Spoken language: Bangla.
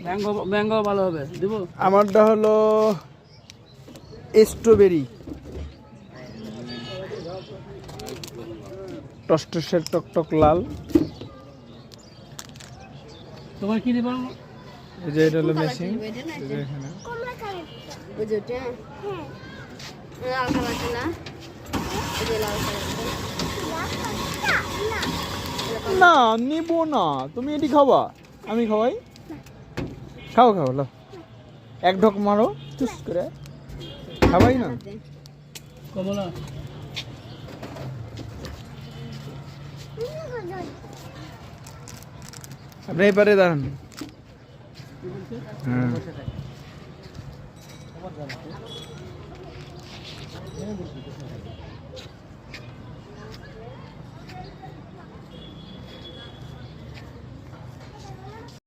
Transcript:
ম্যাঙ্গো ম্যাঙ্গো ভালো হবে দিব। আমারটা হলো স্ট্রবেরি, টসটসের টকটক লাল। তোমার কি দিব? এই যে এটা হলো মেশিন, এই যে এখানে ওই যে ওটা লাল কালারটা না, এই যে লাল কালারটা না নিব না, তুমি এটি খাবা, আমি খাওয়াই। খাও খাও লো, এক ঢোক মারো চুস করে, খাবাই না। কমলা আপনি এবারে দাঁড়ান। হ্যাঁ